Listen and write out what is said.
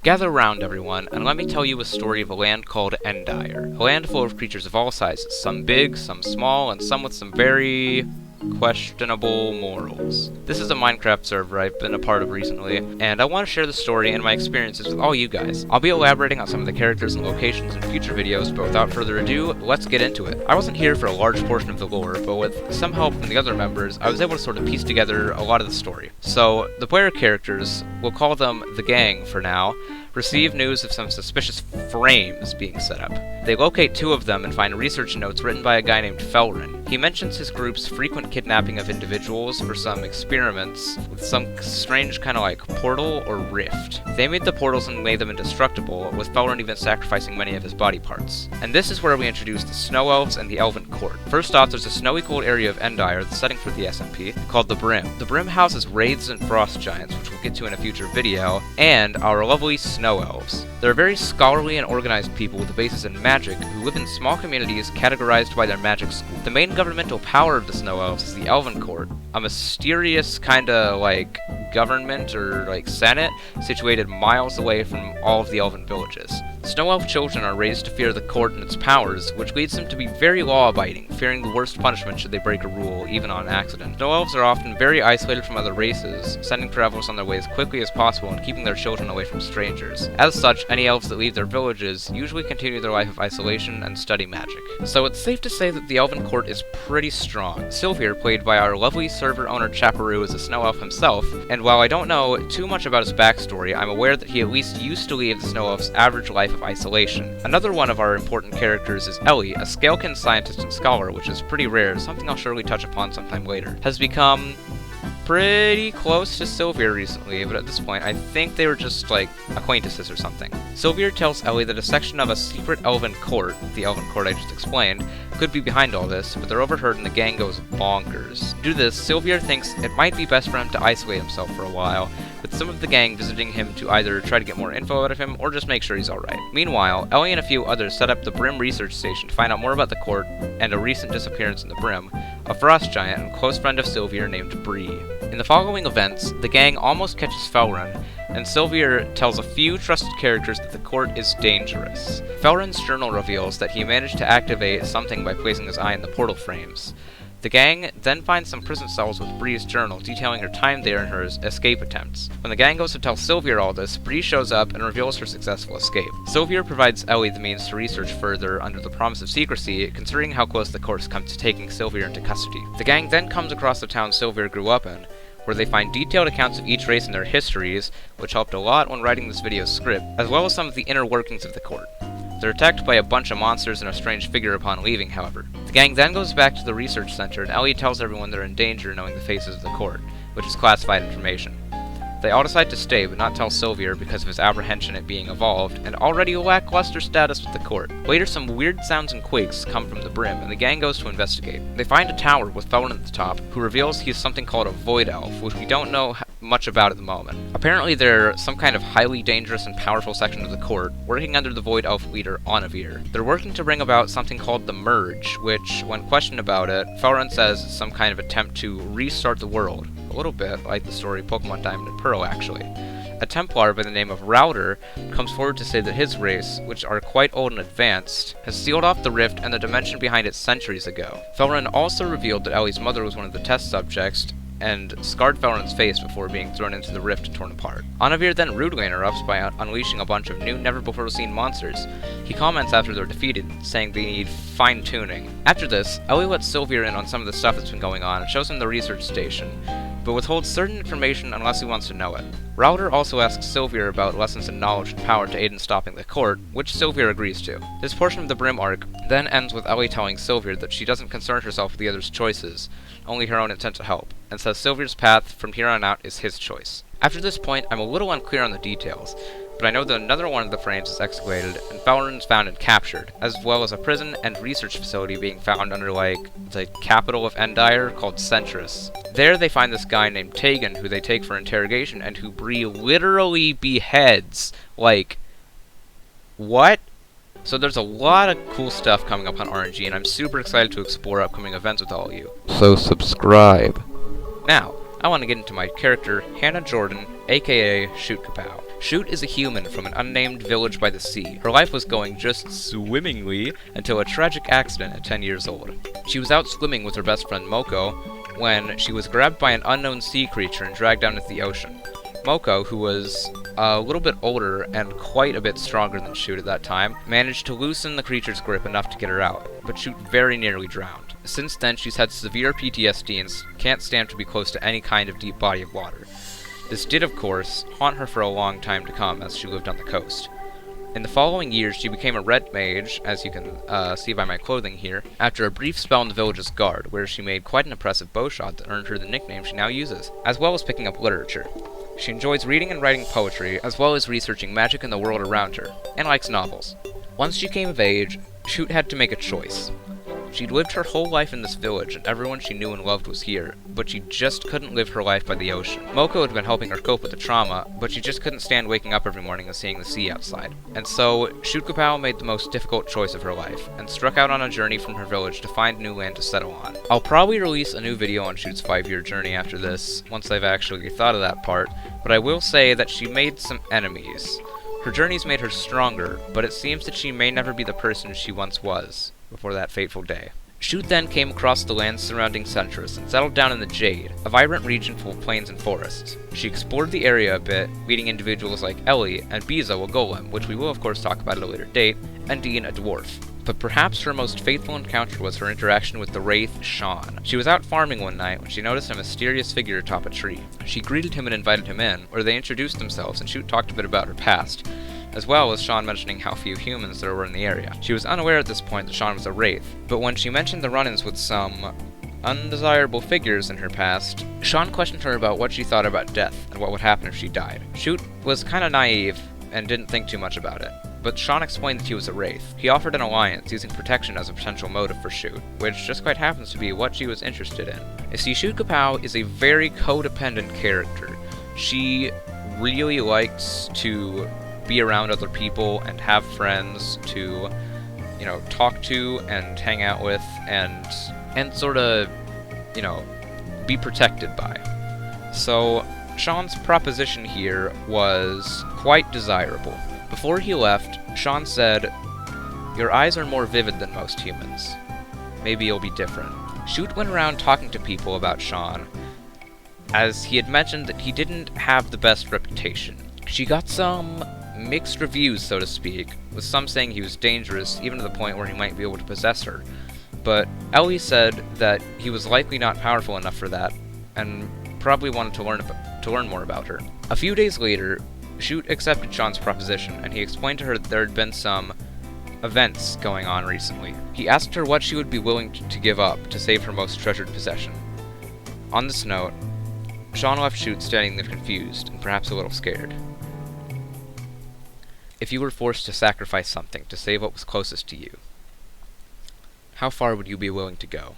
Gather round, everyone, and let me tell you a story of a land called Endyre. A land full of creatures of all sizes, some big, some small, and some with some very questionable morals. This is a Minecraft server I've been a part of recently, and I want to share the story and my experiences with all you guys. I'll be elaborating on some of the characters and locations in future videos, but without further ado, let's get into it. I wasn't here for a large portion of the lore, but with some help from the other members, I was able to sort of piece together a lot of the story. So, the player characters, we'll call them the gang for now, receive news of some suspicious frames being set up. They locate two of them and find research notes written by a guy named Felrin. He mentions his group's frequent kidnapping of individuals for some experiments with some strange kind of like portal or rift. They made the portals and made them indestructible, with Felrin even sacrificing many of his body parts. And this is where we introduce the Snow Elves and the Elven Court. First off, there's a snowy cold area of Endyre, the setting for the SMP, called the Brim. The Brim houses wraiths and frost giants, which we'll get to in a future video, and our lovely Snow Elves. They're very scholarly and organized people with a basis in magic who live in small communities categorized by their magic school. The main governmental power of the Snow Elves is the Elven Court, a mysterious kinda like government or like senate situated miles away from all of the elven villages. Snow Elf children are raised to fear the court and its powers, which leads them to be very law-abiding, fearing the worst punishment should they break a rule, even on accident. Snow Elves are often very isolated from other races, sending travelers on their way as quickly as possible and keeping their children away from strangers. As such, any elves that leave their villages usually continue their life of isolation and study magic. So it's safe to say that the Elven Court is pretty strong. Sylvir, played by our lovely server owner Chaparoo, is a Snow Elf himself, and while I don't know too much about his backstory, I'm aware that he at least used to lead the Snow Elf's average life of isolation. Another one of our important characters is Ellie, a Scalekin scientist and scholar, which is pretty rare, something I'll surely touch upon sometime later. Has become pretty close to Sylvir recently, but at this point I think they were just like acquaintances or something. Sylvir tells Ellie that a section of a secret elven court, the elven court I just explained, could be behind all this, but they're overheard and the gang goes bonkers. Due to this, Sylvir thinks it might be best for him to isolate himself for a while, with some of the gang visiting him to either try to get more info out of him or just make sure he's alright. Meanwhile, Ellie and a few others set up the Brim research station to find out more about the court and a recent disappearance in the Brim, a frost giant and close friend of Sylvir named Bree. In the following events, the gang almost catches Felrin, and Sylvir tells a few trusted characters that the court is dangerous. Felrin's journal reveals that he managed to activate something by placing his eye in the portal frames. The gang then finds some prison cells with Bree's journal detailing her time there and her escape attempts. When the gang goes to tell Sylvir all this, Bree shows up and reveals her successful escape. Sylvir provides Ellie the means to research further under the promise of secrecy, considering how close the court's come to taking Sylvir into custody. The gang then comes across the town Sylvir grew up in, where they find detailed accounts of each race and their histories, which helped a lot when writing this video's script, as well as some of the inner workings of the court. They're attacked by a bunch of monsters and a strange figure upon leaving, however. The gang then goes back to the research center, and Ellie tells everyone they're in danger knowing the faces of the court, which is classified information. They all decide to stay, but not tell Sylvir because of his apprehension at being evolved, and already lackluster status with the court. Later, some weird sounds and quakes come from the Brim, and the gang goes to investigate. They find a tower with Felrin at the top, who reveals he's something called a Void Elf, which we don't know much about at the moment. Apparently they're some kind of highly dangerous and powerful section of the court, working under the Void Elf leader, Endyre. They're working to bring about something called the Merge, which, when questioned about it, Felrin says is some kind of attempt to restart the world. A little bit like the story Pokemon Diamond and Pearl, actually. A Templar by the name of Router comes forward to say that his race, which are quite old and advanced, has sealed off the rift and the dimension behind it centuries ago. Felrin also revealed that Ellie's mother was one of the test subjects, and scarred Felrin's face before being thrown into the rift and torn apart. Endyre then rudely interrupts by unleashing a bunch of new, never-before-seen monsters. He comments after they're defeated, saying they need fine-tuning. After this, Ellie lets Sylvir in on some of the stuff that's been going on and shows him the research station, but withholds certain information unless he wants to know it. Router also asks Sylvir about lessons in knowledge and power to aid in stopping the court, which Sylvir agrees to. This portion of the Brim arc then ends with Ellie telling Sylvir that she doesn't concern herself with the others' choices, only her own intent to help, and says Sylvir's path from here on out is his choice. After this point, I'm a little unclear on the details, but I know that another one of the frames is excavated, and Felrin's found and captured, as well as a prison and research facility being found under, like, the capital of Endyre called Centris. There they find this guy named Tegan, who they take for interrogation, and who Bree literally beheads. Like, what? So there's a lot of cool stuff coming up on RNG, and I'm super excited to explore upcoming events with all of you. So subscribe. Now, I want to get into my character, Hannah Jordan, aka Shoot Kapow. Shoot is a human from an unnamed village by the sea. Her life was going just swimmingly until a tragic accident at 10 years old. She was out swimming with her best friend Moko when she was grabbed by an unknown sea creature and dragged down into the ocean. Moko, who was a little bit older and quite a bit stronger than Shoot at that time, managed to loosen the creature's grip enough to get her out, but Shoot very nearly drowned. Since then, she's had severe PTSD and can't stand to be close to any kind of deep body of water. This did, of course, haunt her for a long time to come as she lived on the coast. In the following years, she became a red mage, as you can see by my clothing here, after a brief spell in the village's guard, where she made quite an impressive bowshot that earned her the nickname she now uses, as well as picking up literature. She enjoys reading and writing poetry, as well as researching magic in the world around her, and likes novels. Once she came of age, Shoot had to make a choice. She'd lived her whole life in this village, and everyone she knew and loved was here, but she just couldn't live her life by the ocean. Moko had been helping her cope with the trauma, but she just couldn't stand waking up every morning and seeing the sea outside. And so, Shoot made the most difficult choice of her life, and struck out on a journey from her village to find new land to settle on. I'll probably release a new video on Shoot's 5-year journey after this, once I've actually thought of that part, but I will say that she made some enemies. Her journeys made her stronger, but it seems that she may never be the person she once was before that fateful day. Shoot then came across the lands surrounding Centris and settled down in the Jade, a vibrant region full of plains and forests. She explored the area a bit, meeting individuals like Ellie and Bizo, a golem, which we will of course talk about at a later date, and Dean, a dwarf. But perhaps her most faithful encounter was her interaction with the wraith Sean. She was out farming one night when she noticed a mysterious figure atop a tree. She greeted him and invited him in, where they introduced themselves and Shoot talked a bit about her past, as well as Sean mentioning how few humans there were in the area. She was unaware at this point that Sean was a wraith, but when she mentioned the run-ins with some undesirable figures in her past, Sean questioned her about what she thought about death and what would happen if she died. Shoot was kinda naive and didn't think too much about it, but Sean explained that he was a wraith. He offered an alliance, using protection as a potential motive for Shoot, which just quite happens to be what she was interested in. You see, Shoot Kapow is a very codependent character. She really likes to be around other people and have friends to, you know, talk to and hang out with and sort of, you know, be protected by. So Sean's proposition here was quite desirable. Before he left, Sean said, "Your eyes are more vivid than most humans. Maybe you'll be different." Shoot went around talking to people about Sean, as he had mentioned that he didn't have the best reputation. She got some mixed reviews, so to speak, with some saying he was dangerous, even to the point where he might be able to possess her. But Ellie said that he was likely not powerful enough for that, and probably wanted to learn more about her. A few days later, Shoot accepted Sean's proposition, and he explained to her that there had been some events going on recently. He asked her what she would be willing to give up to save her most treasured possession. On this note, Sean left Shoot standing there confused, and perhaps a little scared. If you were forced to sacrifice something to save what was closest to you, how far would you be willing to go?